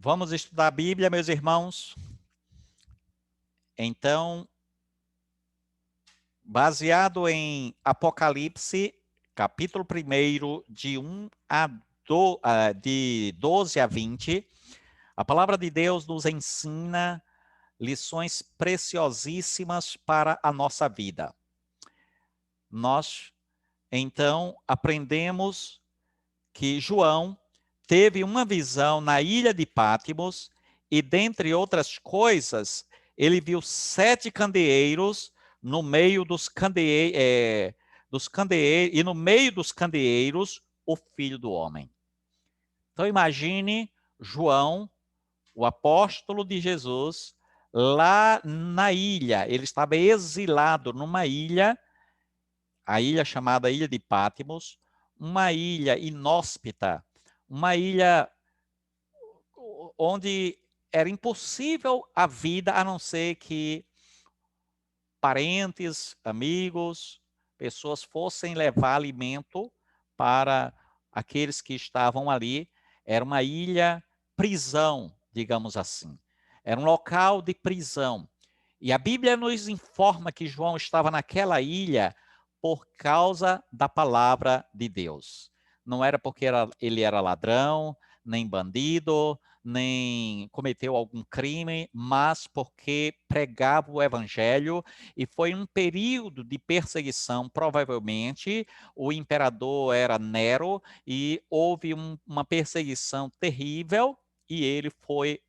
Vamos estudar a Bíblia, meus irmãos? Então, baseado em Apocalipse, capítulo 1, de 12 a 20, a palavra de Deus nos ensina lições preciosíssimas para a nossa vida. Nós, então, aprendemos que João teve uma visão na ilha de Patmos e, dentre outras coisas, ele viu 7 candeeiros no meio dos candeeiros, e no meio dos candeeiros, o Filho do Homem. Então imagine João, o apóstolo de Jesus, lá na ilha. Ele estava exilado numa ilha, a ilha chamada Ilha de Patmos, uma ilha inóspita, uma ilha onde era impossível a vida, a não ser que parentes, amigos, pessoas fossem levar alimento para aqueles que estavam ali. Era uma ilha prisão, digamos assim. Era um local de prisão. E a Bíblia nos informa que João estava naquela ilha por causa da palavra de Deus. Não era porque ele era ladrão, nem bandido, nem cometeu algum crime, mas porque pregava o evangelho, e foi um período de perseguição. Provavelmente o imperador era Nero e houve uma perseguição terrível, e ele foi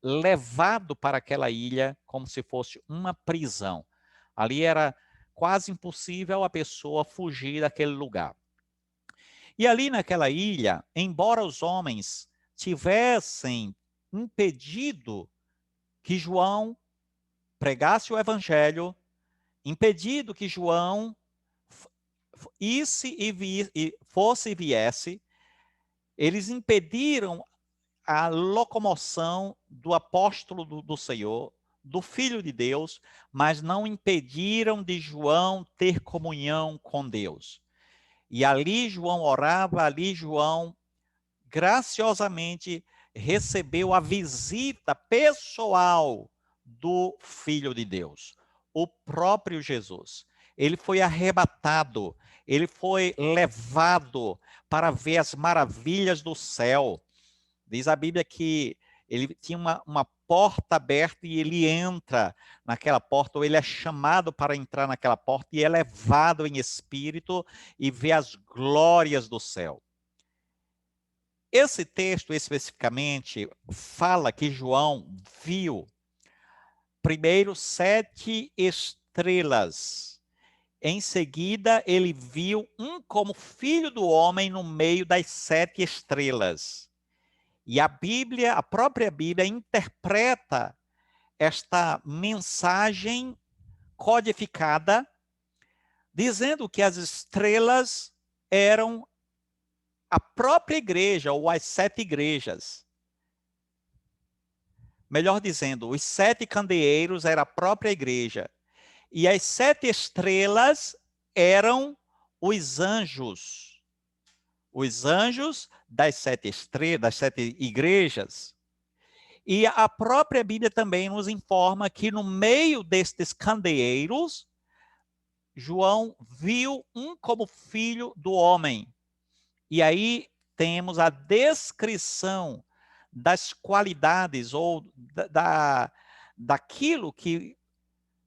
levado para aquela ilha como se fosse uma prisão. Ali era quase impossível a pessoa fugir daquele lugar. E ali naquela ilha, embora os homens tivessem impedido que João pregasse o evangelho, impedido que João fosse e viesse, eles impediram a locomoção do apóstolo do Senhor, do Filho de Deus, mas não impediram de João ter comunhão com Deus. E ali João orava, ali João graciosamente recebeu a visita pessoal do Filho de Deus, o próprio Jesus. Ele foi arrebatado, ele foi levado para ver as maravilhas do céu. Diz a Bíblia que ele tinha uma porta aberta e ele entra naquela porta, ou ele é chamado para entrar naquela porta e é levado em espírito e vê as glórias do céu. Esse texto especificamente fala que João viu primeiro 7 estrelas. Em seguida, ele viu um como filho do homem no meio das 7 estrelas. E a Bíblia, a própria Bíblia, interpreta esta mensagem codificada, dizendo que as estrelas eram a própria igreja, ou as 7 igrejas. Melhor dizendo, os 7 candeeiros era a própria igreja. E as 7 estrelas eram os anjos. Os anjos das 7 estrelas, das 7 igrejas. E a própria Bíblia também nos informa que no meio destes candeeiros, João viu um como filho do homem. E aí temos a descrição das qualidades ou daquilo que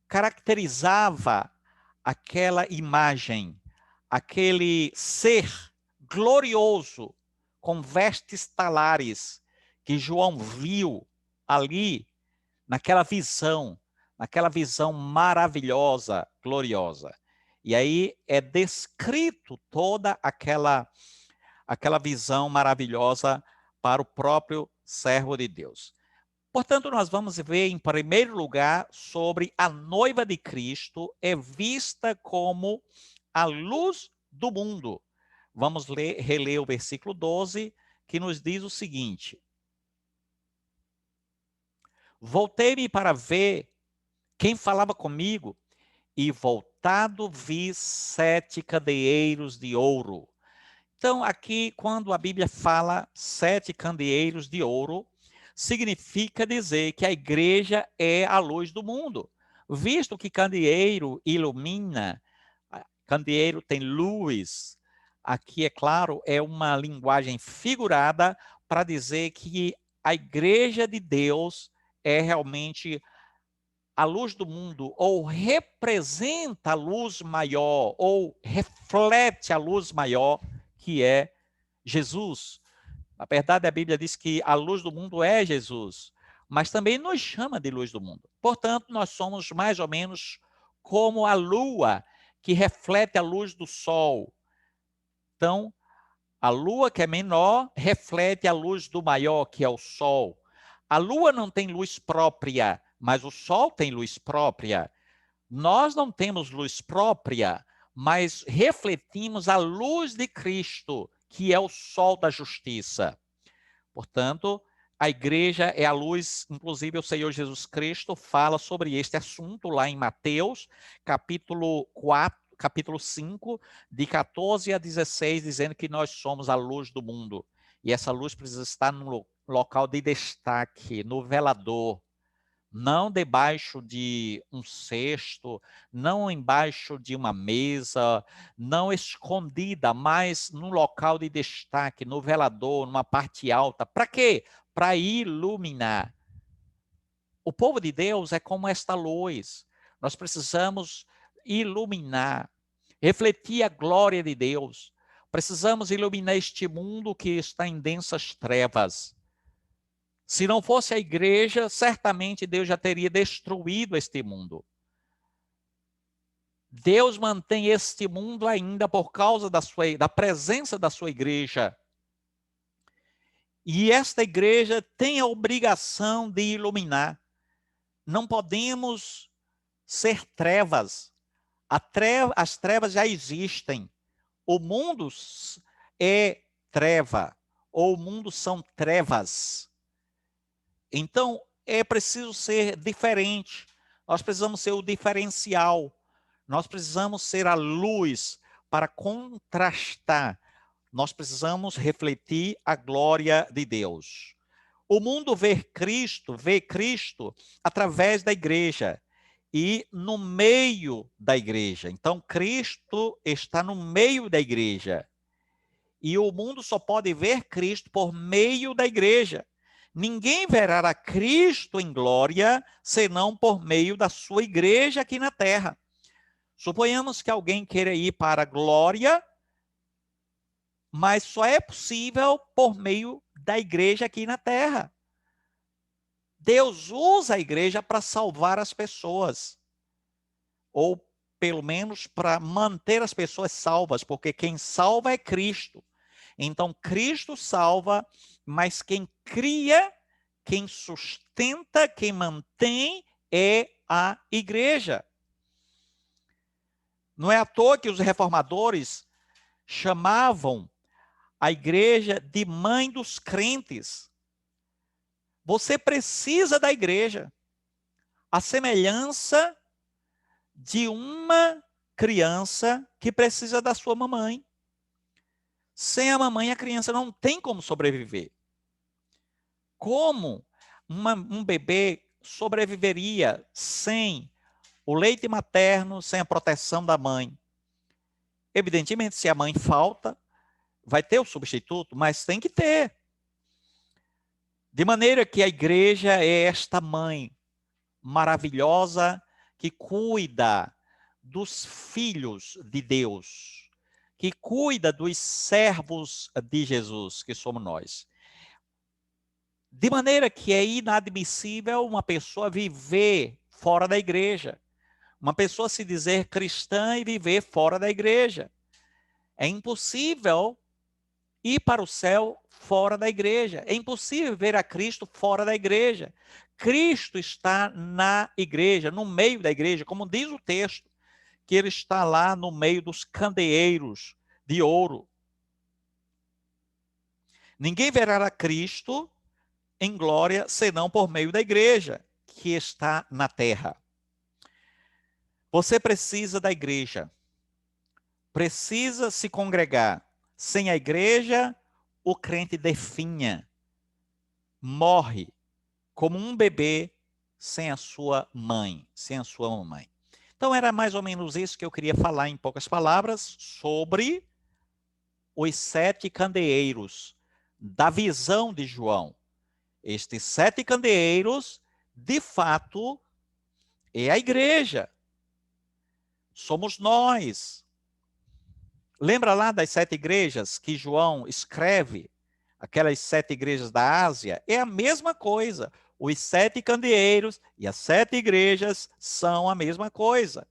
caracterizava aquela imagem, aquele ser glorioso com vestes talares que João viu ali naquela visão maravilhosa, gloriosa. E aí é descrito toda aquela visão maravilhosa para o próprio servo de Deus. Portanto, nós vamos ver, em primeiro lugar, sobre a noiva de Cristo é vista como a luz do mundo. Vamos reler o versículo 12, que nos diz o seguinte: voltei-me para ver quem falava comigo, e voltado vi 7 candeeiros de ouro. Então, aqui, quando a Bíblia fala 7 candeeiros de ouro, significa dizer que a igreja é a luz do mundo. Visto que candeeiro ilumina, candeeiro tem luz, aqui, é claro, é uma linguagem figurada para dizer que a igreja de Deus é realmente a luz do mundo, ou representa a luz maior, ou reflete a luz maior, que é Jesus. Na verdade, a Bíblia diz que a luz do mundo é Jesus, mas também nos chama de luz do mundo. Portanto, nós somos mais ou menos como a lua, que reflete a luz do sol. Então, a lua, que é menor, reflete a luz do maior, que é o sol. A lua não tem luz própria, mas o sol tem luz própria. Nós não temos luz própria, mas refletimos a luz de Cristo, que é o sol da justiça. Portanto, a igreja é a luz, inclusive o Senhor Jesus Cristo fala sobre este assunto lá em Mateus, capítulo 5, de 14 a 16, dizendo que nós somos a luz do mundo. E essa luz precisa estar no local de destaque, no velador, não debaixo de um cesto, não embaixo de uma mesa, não escondida, mas num local de destaque, no velador, numa parte alta. Para quê? Para iluminar. O povo de Deus é como esta luz. Nós precisamos iluminar, refletir a glória de Deus. Precisamos iluminar este mundo que está em densas trevas. Se não fosse a igreja, certamente Deus já teria destruído este mundo. Deus mantém este mundo ainda por causa da presença da sua igreja. E esta igreja tem a obrigação de iluminar. Não podemos ser trevas. As trevas já existem. O mundo é treva, ou o mundo são trevas. Então, é preciso ser diferente. Nós precisamos ser o diferencial. Nós precisamos ser a luz para contrastar. Nós precisamos refletir a glória de Deus. O mundo vê Cristo através da igreja e no meio da igreja. Então, Cristo está no meio da igreja. E o mundo só pode ver Cristo por meio da igreja. Ninguém verá a Cristo em glória, senão por meio da sua igreja aqui na terra. Suponhamos que alguém queira ir para a glória, mas só é possível por meio da igreja aqui na terra. Deus usa a igreja para salvar as pessoas, ou pelo menos para manter as pessoas salvas, porque quem salva é Cristo. Então, Cristo salva, mas quem cria, quem sustenta, quem mantém é a igreja. Não é à toa que os reformadores chamavam a igreja de mãe dos crentes. Você precisa da igreja. A semelhança de uma criança que precisa da sua mamãe. Sem a mamãe, a criança não tem como sobreviver. Como um bebê sobreviveria sem o leite materno, sem a proteção da mãe? Evidentemente, se a mãe falta, vai ter o substituto, mas tem que ter. De maneira que a igreja é esta mãe maravilhosa que cuida dos filhos de Deus, que cuida dos servos de Jesus, que somos nós. De maneira que é inadmissível uma pessoa viver fora da igreja. Uma pessoa se dizer cristã e viver fora da igreja. É impossível ir para o céu fora da igreja. É impossível ver a Cristo fora da igreja. Cristo está na igreja, no meio da igreja, como diz o texto, que ele está lá no meio dos candeeiros de ouro. Ninguém verá a Cristo em glória, senão por meio da igreja, que está na terra. Você precisa da igreja. Precisa se congregar. Sem a igreja, o crente definha, morre, como um bebê sem a sua mãe, sem a sua mamãe. Então era mais ou menos isso que eu queria falar em poucas palavras sobre os 7 candeeiros da visão de João. Estes 7 candeeiros, de fato, é a igreja. Somos nós. Lembra lá das 7 igrejas que João escreve? Aquelas 7 igrejas da Ásia? É a mesma coisa. Os 7 candeeiros e as 7 igrejas são a mesma coisa.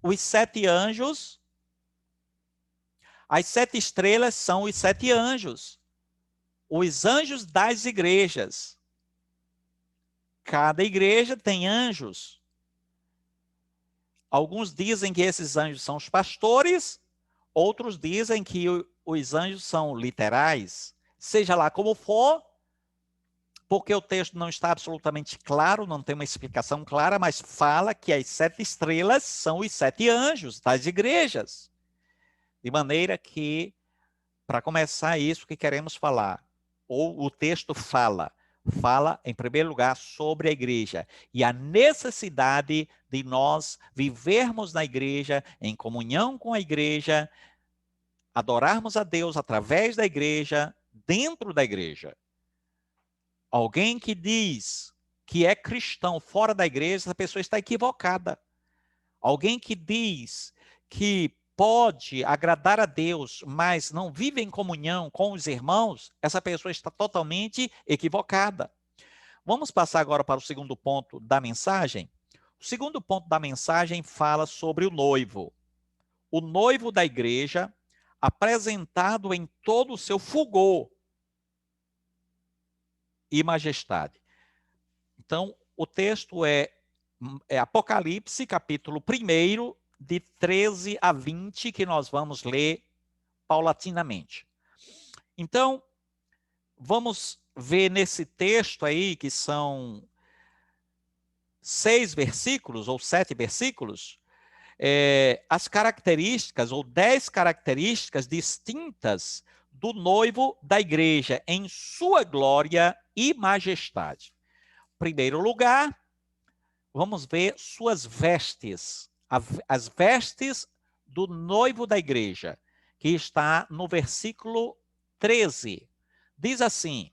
Os 7 anjos, as 7 estrelas são os 7 anjos. Os anjos das igrejas. Cada igreja tem anjos. Alguns dizem que esses anjos são os pastores, outros dizem que os anjos são literais. Seja lá como for, porque o texto não está absolutamente claro, não tem uma explicação clara, mas fala que as 7 estrelas são os 7 anjos das igrejas. De maneira que, para começar isso que queremos falar, ou o texto fala, em primeiro lugar, sobre a igreja e a necessidade de nós vivermos na igreja, em comunhão com a igreja, adorarmos a Deus através da igreja, dentro da igreja. Alguém que diz que é cristão fora da igreja, essa pessoa está equivocada. Alguém que diz que pode agradar a Deus, mas não vive em comunhão com os irmãos, essa pessoa está totalmente equivocada. Vamos passar agora para o segundo ponto da mensagem. O segundo ponto da mensagem fala sobre o noivo. O noivo da igreja, apresentado em todo o seu fulgor e majestade. Então, o texto é Apocalipse, capítulo 1, de 13 a 20, que nós vamos ler paulatinamente. Então, vamos ver nesse texto aí, que são 6 versículos, ou 7 versículos, as características, ou 10 características distintas do noivo da igreja, em sua glória e majestade. Em primeiro lugar, vamos ver suas vestes, as vestes do noivo da igreja, que está no versículo 13. Diz assim: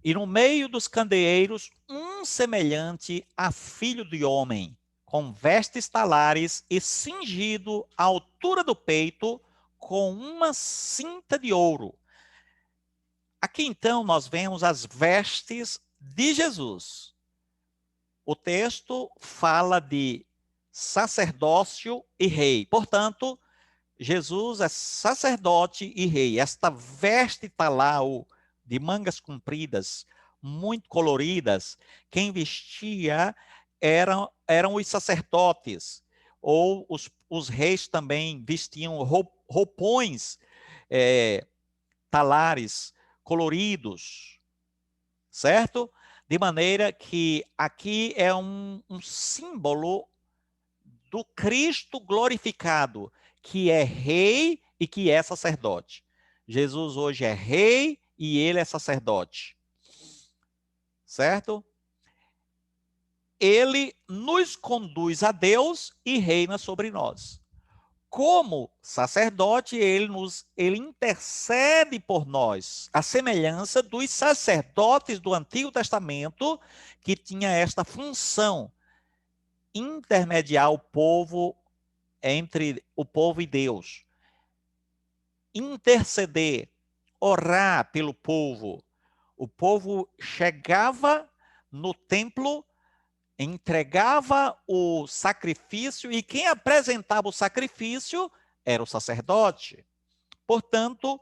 e no meio dos candeeiros, um semelhante a filho de homem, com vestes talares e cingido à altura do peito com uma cinta de ouro. Aqui então nós vemos as vestes de Jesus. O texto fala de sacerdócio e rei. Portanto, Jesus é sacerdote e rei. Esta veste talau de mangas compridas, muito coloridas, quem vestia eram os sacerdotes, ou os reis também vestiam roupões talares coloridos, certo? De maneira que aqui é um símbolo do Cristo glorificado, que é rei e que é sacerdote. Jesus hoje é rei e ele é sacerdote. Certo? Ele nos conduz a Deus e reina sobre nós. Como sacerdote, ele intercede por nós, a semelhança dos sacerdotes do Antigo Testamento, que tinha esta função, intermediar o povo entre o povo e Deus. Interceder, orar pelo povo. O povo chegava no templo, entregava o sacrifício e quem apresentava o sacrifício era o sacerdote. Portanto,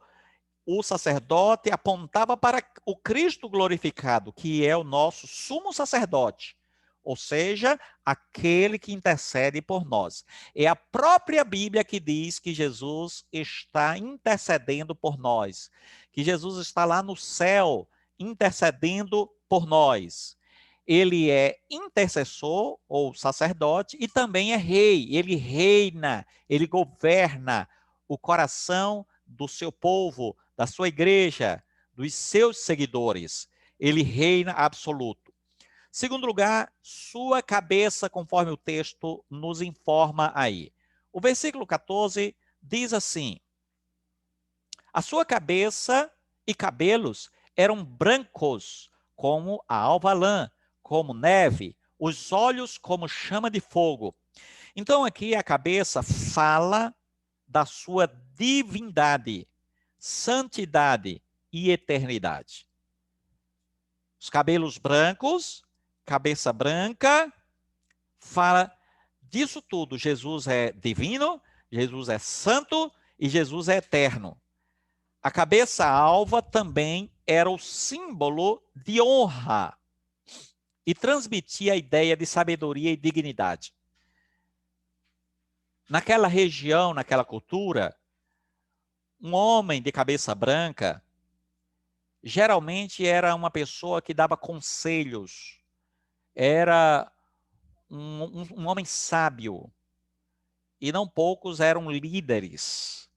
o sacerdote apontava para o Cristo glorificado, que é o nosso sumo sacerdote, ou seja, aquele que intercede por nós. É a própria Bíblia que diz que Jesus está intercedendo por nós, que Jesus está lá no céu intercedendo por nós. Ele é intercessor ou sacerdote e também é rei. Ele reina, ele governa o coração do seu povo, da sua igreja, dos seus seguidores. Ele reina absoluto. Segundo lugar, sua cabeça, conforme o texto nos informa aí. O versículo 14 diz assim: a sua cabeça e cabelos eram brancos, como a alva lã, como neve, os olhos como chama de fogo. Então aqui a cabeça fala da sua divindade, santidade e eternidade. Os cabelos brancos, cabeça branca, fala disso tudo. Jesus é divino, Jesus é santo e Jesus é eterno. A cabeça alva também era o símbolo de honra e transmitia a ideia de sabedoria e dignidade. Naquela região, naquela cultura, um homem de cabeça branca geralmente era uma pessoa que dava conselhos, era um homem sábio, e não poucos eram líderes.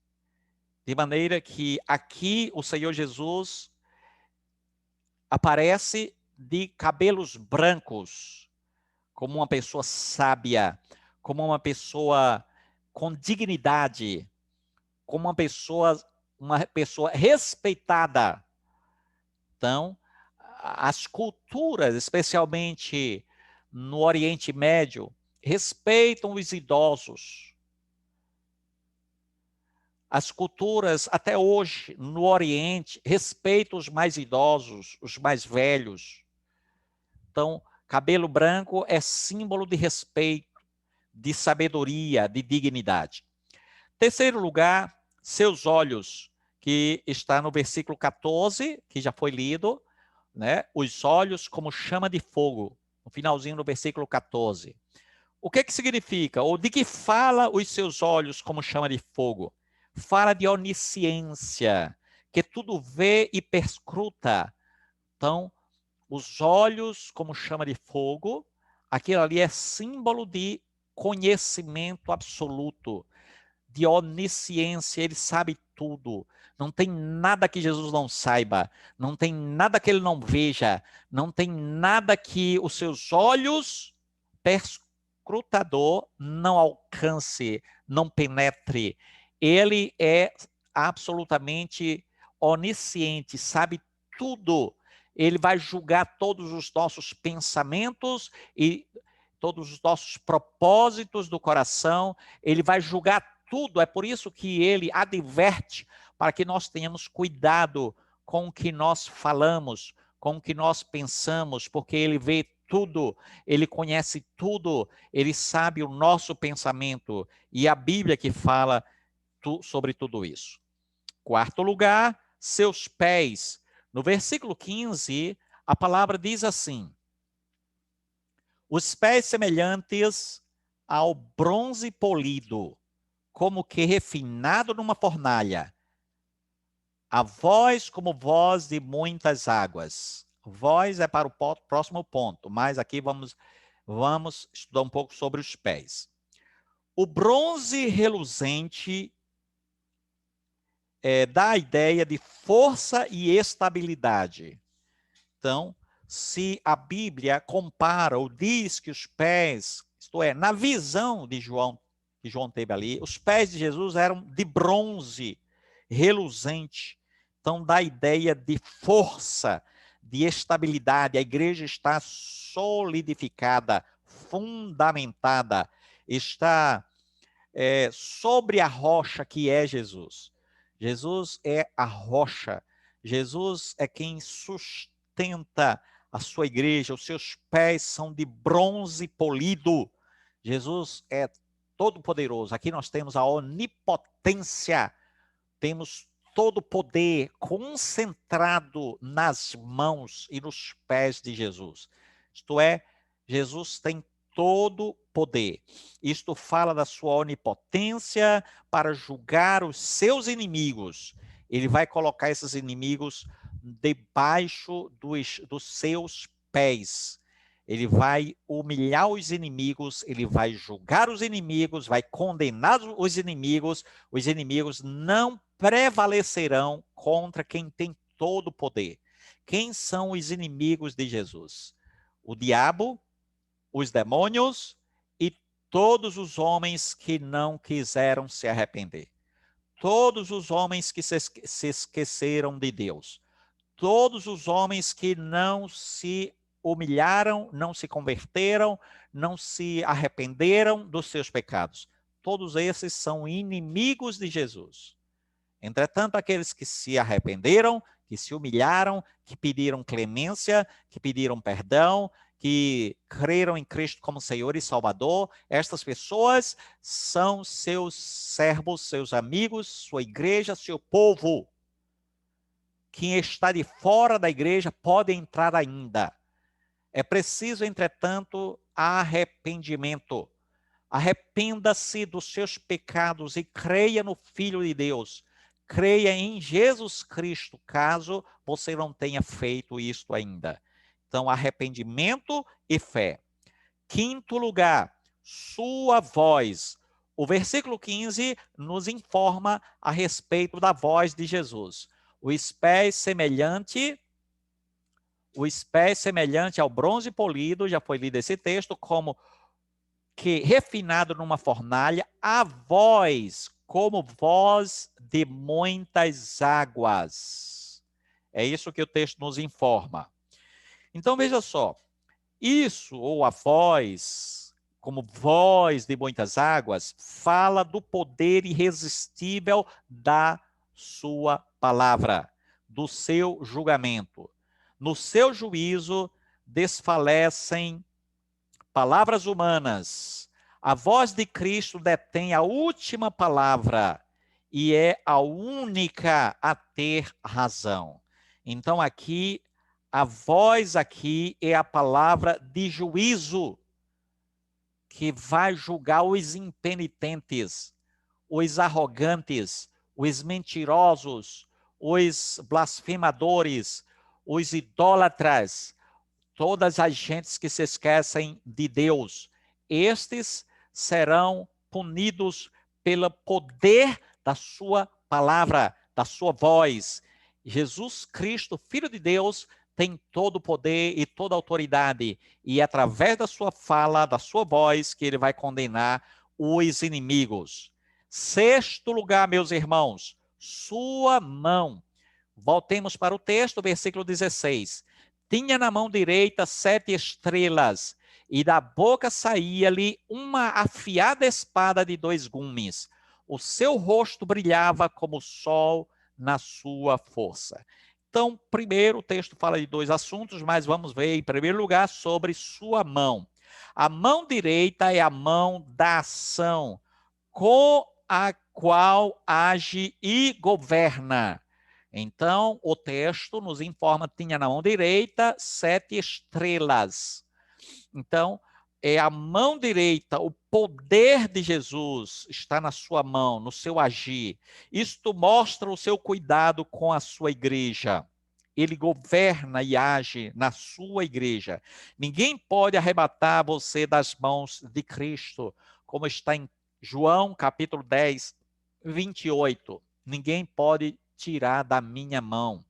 De maneira que aqui o Senhor Jesus aparece de cabelos brancos, como uma pessoa sábia, como uma pessoa com dignidade, como uma pessoa respeitada. Então, as culturas, especialmente no Oriente Médio, respeitam os idosos. As culturas, até hoje, no Oriente, respeitam os mais idosos, os mais velhos. Então, cabelo branco é símbolo de respeito, de sabedoria, de dignidade. Terceiro lugar, seus olhos, que está no versículo 14, que já foi lido, né? Os olhos como chama de fogo, no finalzinho do versículo 14. O que significa? Ou de que fala os seus olhos como chama de fogo? Fala de onisciência, que tudo vê e perscruta. Então, os olhos como chama de fogo, aquilo ali é símbolo de conhecimento absoluto, de onisciência, ele sabe tudo. Não tem nada que Jesus não saiba, não tem nada que ele não veja, não tem nada que os seus olhos perscrutador não alcance, não penetre. Ele é absolutamente onisciente, sabe tudo. Ele vai julgar todos os nossos pensamentos e todos os nossos propósitos do coração. Ele vai julgar tudo. É por isso que ele adverte para que nós tenhamos cuidado com o que nós falamos, com o que nós pensamos, porque ele vê tudo, ele conhece tudo, ele sabe o nosso pensamento. E a Bíblia que fala sobre tudo isso. Quarto lugar, seus pés. No versículo 15, a palavra diz assim: os pés semelhantes ao bronze polido, como que refinado numa fornalha. A voz como voz de muitas águas. Voz é para o próximo ponto, mas aqui vamos estudar um pouco sobre os pés. O bronze reluzente dá a ideia de força e estabilidade. Então, se a Bíblia compara ou diz que os pés, isto é, na visão de João, que João teve ali, os pés de Jesus eram de bronze, reluzente. Então, dá a ideia de força, de estabilidade. A igreja está solidificada, fundamentada, está sobre a rocha que é Jesus. Jesus é a rocha. Jesus é quem sustenta a sua igreja. Os seus pés são de bronze polido. Jesus é todo poderoso. Aqui nós temos a onipotência. Temos todo o poder concentrado nas mãos e nos pés de Jesus. Isto é, Jesus tem todo poder. Isto fala da sua onipotência para julgar os seus inimigos. Ele vai colocar esses inimigos debaixo dos seus pés. Ele vai humilhar os inimigos, ele vai julgar os inimigos, vai condenar os inimigos não prevalecerão contra quem tem todo o poder. Quem são os inimigos de Jesus? O diabo, os demônios e todos os homens que não quiseram se arrepender. Todos os homens que se esqueceram de Deus. Todos os homens que não se humilharam, não se converteram, não se arrependeram dos seus pecados. Todos esses são inimigos de Jesus. Entretanto, aqueles que se arrependeram, que se humilharam, que pediram clemência, que pediram perdão, que creram em Cristo como Senhor e Salvador, estas pessoas são seus servos, seus amigos, sua igreja, seu povo. Quem está de fora da igreja pode entrar ainda. É preciso, entretanto, arrependimento. Arrependa-se dos seus pecados e creia no Filho de Deus. Creia em Jesus Cristo, caso você não tenha feito isto ainda. Então, arrependimento e fé. Quinto lugar, sua voz. O versículo 15 nos informa a respeito da voz de Jesus. Os pés semelhante ao bronze polido, já foi lido esse texto, como que refinado numa fornalha, a voz como voz de muitas águas. É isso que o texto nos informa. Então veja só, isso, ou a voz, como voz de muitas águas, fala do poder irresistível da sua palavra, do seu julgamento. No seu juízo, desfalecem palavras humanas. A voz de Cristo detém a última palavra e é a única a ter razão. Então aqui, a voz aqui é a palavra de juízo que vai julgar os impenitentes, os arrogantes, os mentirosos, os blasfemadores, os idólatras, todas as gentes que se esquecem de Deus. Estes serão punidos pelo poder da sua palavra, da sua voz. Jesus Cristo, Filho de Deus, tem todo o poder e toda a autoridade. E é através da sua fala, da sua voz, que ele vai condenar os inimigos. Sexto lugar, meus irmãos, sua mão. Voltemos para o texto, versículo 16. Tinha na mão direita 7 estrelas, e da boca saía-lhe uma afiada espada de 2 gumes. O seu rosto brilhava como o sol na sua força. Então, primeiro, o texto fala de 2 assuntos, mas vamos ver, em primeiro lugar, sobre sua mão. A mão direita é a mão da ação, com a qual age e governa. Então, o texto nos informa que tinha na mão direita 7 estrelas. Então, é a mão direita, o poder de Jesus está na sua mão, no seu agir. Isto mostra o seu cuidado com a sua igreja. Ele governa e age na sua igreja. Ninguém pode arrebatar você das mãos de Cristo, como está em João capítulo 10, 28. Ninguém pode tirar da minha mão.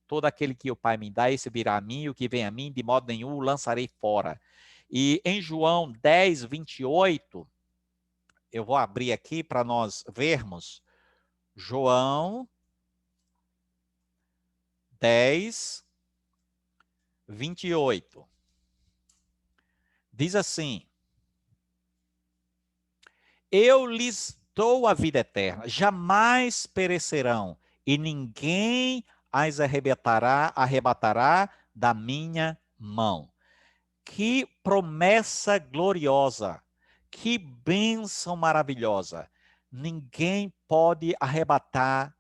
Todo aquele que o Pai me dá, esse virá a mim, o que vem a mim, de modo nenhum o lançarei fora. E em João 10, 28, eu vou abrir aqui para nós vermos. João 10, 28. Diz assim: eu lhes dou a vida eterna, jamais perecerão, e ninguém as arrebatará da minha mão. Que promessa gloriosa, que bênção maravilhosa. Ninguém pode arrebatar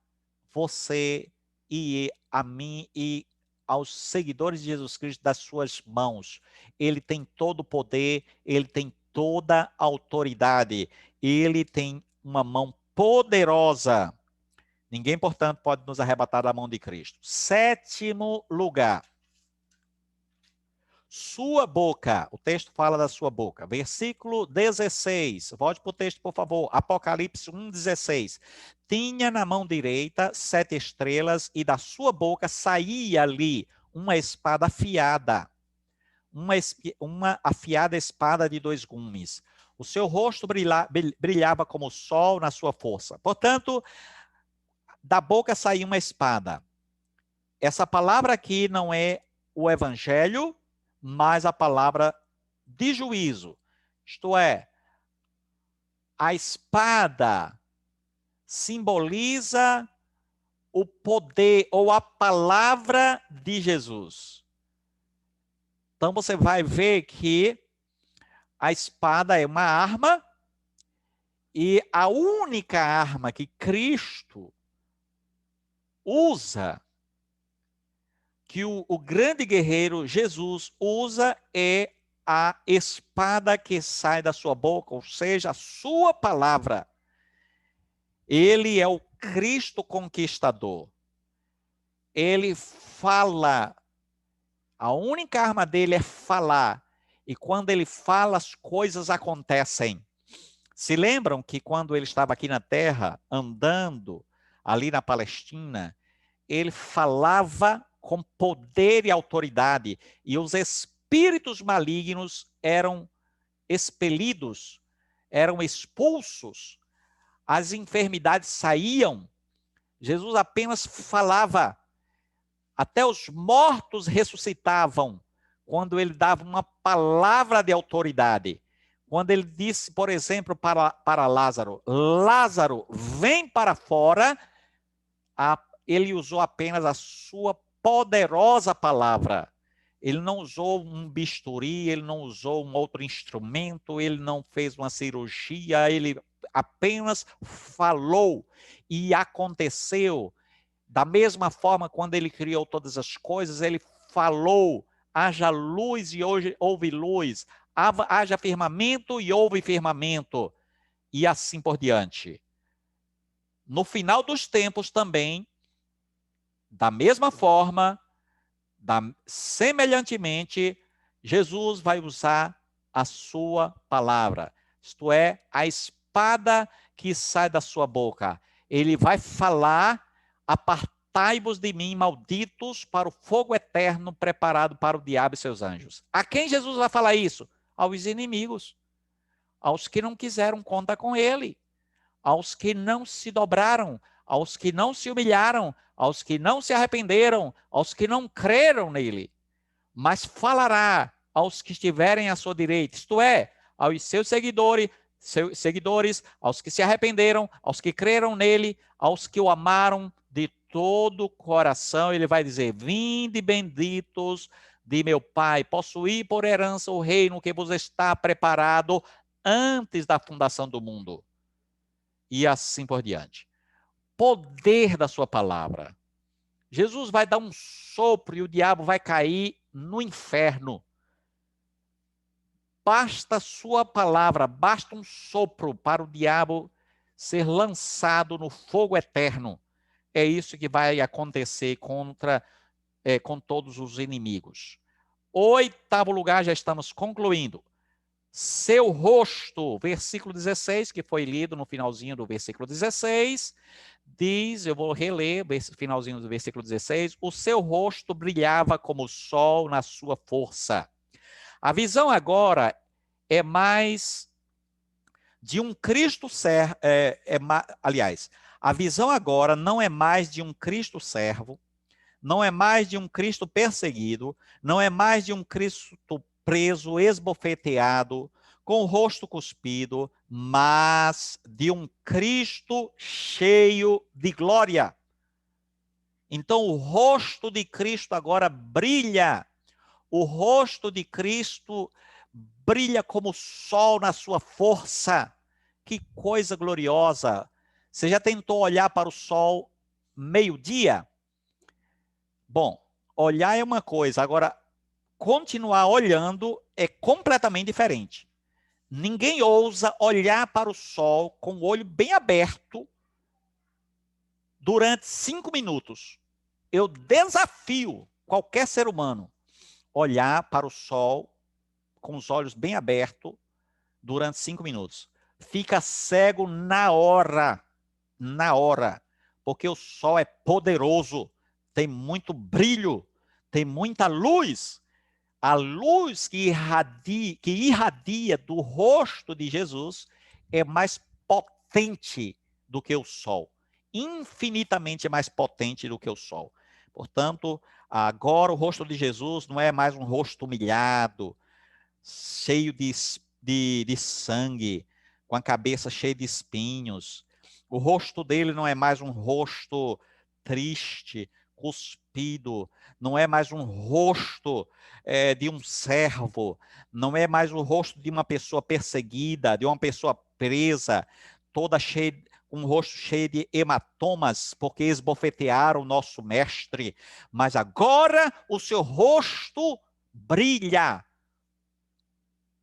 você e a mim e aos seguidores de Jesus Cristo das suas mãos. Ele tem todo o poder, ele tem toda a autoridade, ele tem uma mão poderosa. Ninguém, portanto, pode nos arrebatar da mão de Cristo. Sétimo lugar. Sua boca, o texto fala da sua boca. Versículo 16, volte para o texto, por favor. Apocalipse 1,16. tinha na mão direita 7 estrelas, e da sua boca saía ali uma espada afiada, uma afiada espada de 2 gumes. O seu rosto brilhava como o sol na sua força. Portanto, da boca saía uma espada. Essa palavra aqui não é o evangelho, mas a palavra de juízo. Isto é, a espada simboliza o poder ou a palavra de Jesus. Então você vai ver que a espada é uma arma, e a única arma que Cristo usa, que o grande guerreiro Jesus usa, é a espada que sai da sua boca, ou seja, a sua palavra. Ele é o Cristo conquistador. Ele fala, a única arma dele é falar, e quando ele fala, as coisas acontecem. Se lembram que quando ele estava aqui na terra, andando ali na Palestina, ele falava com poder e autoridade, e os espíritos malignos eram expelidos, eram expulsos, as enfermidades saíam. Jesus apenas falava, até os mortos ressuscitavam quando ele dava uma palavra de autoridade. Quando ele disse, por exemplo, para Lázaro, Lázaro, vem para fora, ele usou apenas a sua poderosa palavra. Ele não usou um bisturi, ele não usou um outro instrumento, ele não fez uma cirurgia, ele apenas falou e aconteceu. Da mesma forma, quando ele criou todas as coisas, ele falou, haja luz e houve luz, haja firmamento e houve firmamento, e assim por diante. No final dos tempos também, da mesma forma, semelhantemente, Jesus vai usar a sua palavra, isto é, a espada que sai da sua boca. Ele vai falar: apartai-vos de mim, malditos, para o fogo eterno preparado para o diabo e seus anjos. A quem Jesus vai falar isso? Aos inimigos, aos que não quiseram conta com ele, aos que não se dobraram, aos que não se humilharam, aos que não se arrependeram, aos que não creram nele. Mas falará aos que estiverem à sua direita, isto é, aos seus seguidores, aos que se arrependeram, aos que creram nele, aos que o amaram de todo o coração. Ele vai dizer: vinde benditos de meu Pai, possuí por herança o reino que vos está preparado antes da fundação do mundo. E assim por diante. Poder da sua palavra. Jesus vai dar um sopro e o diabo vai cair no inferno. Basta sua palavra, basta um sopro para o diabo ser lançado no fogo eterno. É isso que vai acontecer com todos os inimigos. 8º lugar, já estamos concluindo. Seu rosto, versículo 16, que foi lido no finalzinho do versículo 16, diz, eu vou reler o finalzinho do versículo 16, o seu rosto brilhava como o sol na sua força. A visão agora é mais de um Cristo servo, aliás, a visão agora não é mais de um Cristo servo, não é mais de um Cristo perseguido, não é mais de um Cristo preso, esbofeteado, com o rosto cuspido, mas de um Cristo cheio de glória. Então o rosto de Cristo agora brilha. O rosto de Cristo brilha como o sol na sua força. Que coisa gloriosa. Você já tentou olhar para o sol meio-dia? Bom, olhar é uma coisa, agora continuar olhando é completamente diferente. Ninguém ousa olhar para o sol com o olho bem aberto durante 5 minutos. Eu desafio qualquer ser humano olhar para o sol com os olhos bem abertos durante 5 minutos. Fica cego na hora. na hora, porque o sol é poderoso, tem muito brilho, tem muita luz. A luz que irradia do rosto de Jesus é mais potente do que o sol, infinitamente mais potente do que o sol. Portanto, agora o rosto de Jesus não é mais um rosto humilhado, cheio de sangue, com a cabeça cheia de espinhos. O rosto dele não é mais um rosto triste, cuspido, não é mais um rosto de um servo, não é mais o rosto de uma pessoa perseguida, de uma pessoa presa, toda cheia, um rosto cheio de hematomas, porque esbofetearam o nosso mestre, mas agora o seu rosto brilha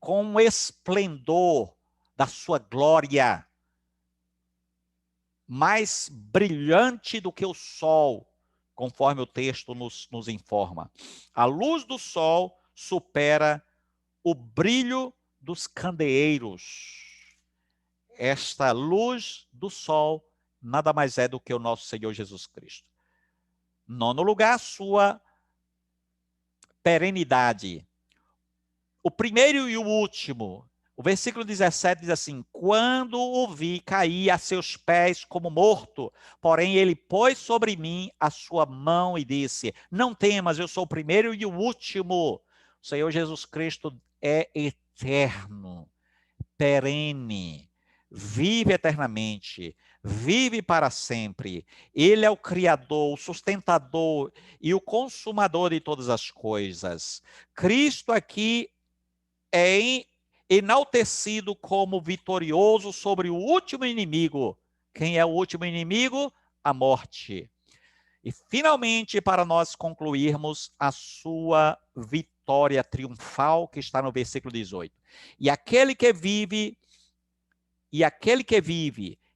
com o esplendor da sua glória, mais brilhante do que o sol, conforme o texto nos informa. A luz do sol supera o brilho dos candeeiros. Esta luz do sol nada mais é do que o nosso Senhor Jesus Cristo. Nono lugar, sua perenidade. O primeiro e o último. O versículo 17 diz assim: quando o vi, caí a seus pés como morto, porém ele pôs sobre mim a sua mão e disse: não temas, eu sou o primeiro e o último. O Senhor Jesus Cristo é eterno, perene, vive eternamente, vive para sempre. Ele é o Criador, o sustentador e o consumador de todas as coisas. Cristo aqui é enaltecido como vitorioso sobre o último inimigo. Quem é o último inimigo? A morte. E, finalmente, para nós concluirmos, a sua vitória triunfal, que está no versículo 18. E aquele que vive,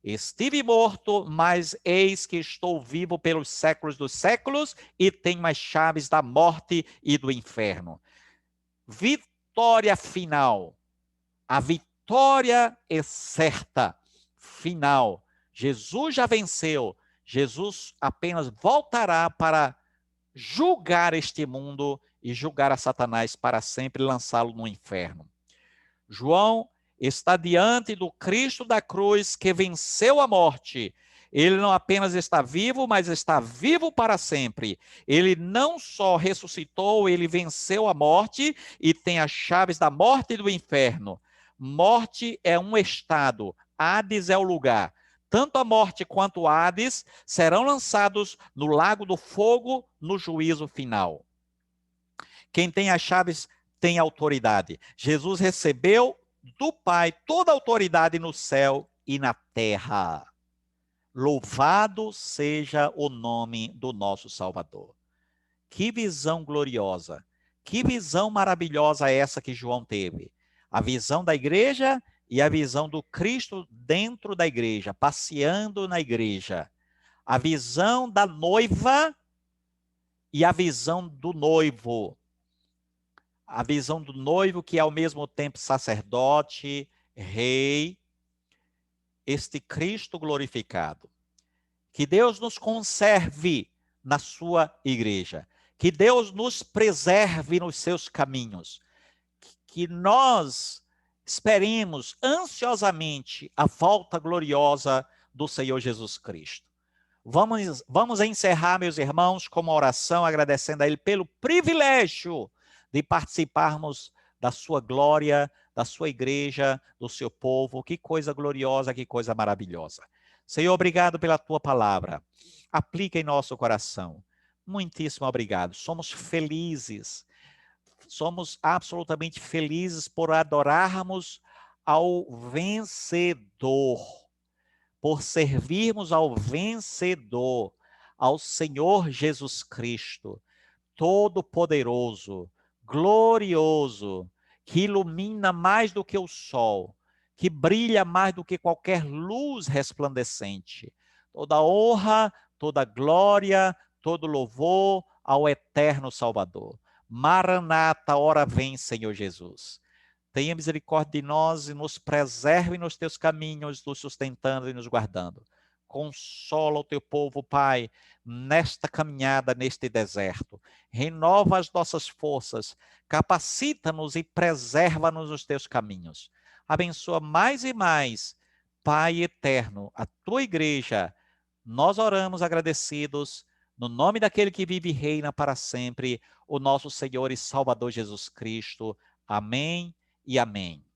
estive morto, mas eis que estou vivo pelos séculos dos séculos e tenho as chaves da morte e do inferno. Vitória final. A vitória é certa, final. Jesus já venceu. Jesus apenas voltará para julgar este mundo e julgar a Satanás para sempre e lançá-lo no inferno. João está diante do Cristo da cruz que venceu a morte. Ele não apenas está vivo, mas está vivo para sempre. Ele não só ressuscitou, ele venceu a morte e tem as chaves da morte e do inferno. Morte é um estado, Hades é o lugar. Tanto a morte quanto o Hades serão lançados no lago do fogo no juízo final. Quem tem as chaves tem autoridade. Jesus recebeu do Pai toda a autoridade no céu e na terra. Louvado seja o nome do nosso Salvador. Que visão gloriosa, que visão maravilhosa é essa que João teve. A visão da igreja e a visão do Cristo dentro da igreja, passeando na igreja. A visão da noiva e a visão do noivo. A visão do noivo que é ao mesmo tempo sacerdote, rei, este Cristo glorificado. Que Deus nos conserve na sua igreja. Que Deus nos preserve nos seus caminhos. Que nós esperemos ansiosamente a volta gloriosa do Senhor Jesus Cristo. Vamos encerrar, meus irmãos, com uma oração, agradecendo a Ele pelo privilégio de participarmos da sua glória, da sua igreja, do seu povo. Que coisa gloriosa, que coisa maravilhosa. Senhor, obrigado pela tua palavra. Aplica em nosso coração. Muitíssimo obrigado. Somos felizes. Somos absolutamente felizes por adorarmos ao vencedor, por servirmos ao vencedor, ao Senhor Jesus Cristo, todo-poderoso, glorioso, que ilumina mais do que o sol, que brilha mais do que qualquer luz resplandecente. Toda honra, toda glória, todo louvor ao eterno Salvador. Maranata, ora vem, Senhor Jesus. Tenha misericórdia de nós e nos preserve nos teus caminhos, nos sustentando e nos guardando. Consola o teu povo, Pai, nesta caminhada, neste deserto. Renova as nossas forças, capacita-nos e preserva-nos nos teus caminhos. Abençoa mais e mais, Pai eterno, a tua igreja. Nós oramos agradecidos, no nome daquele que vive e reina para sempre, o nosso Senhor e Salvador Jesus Cristo. Amém e amém.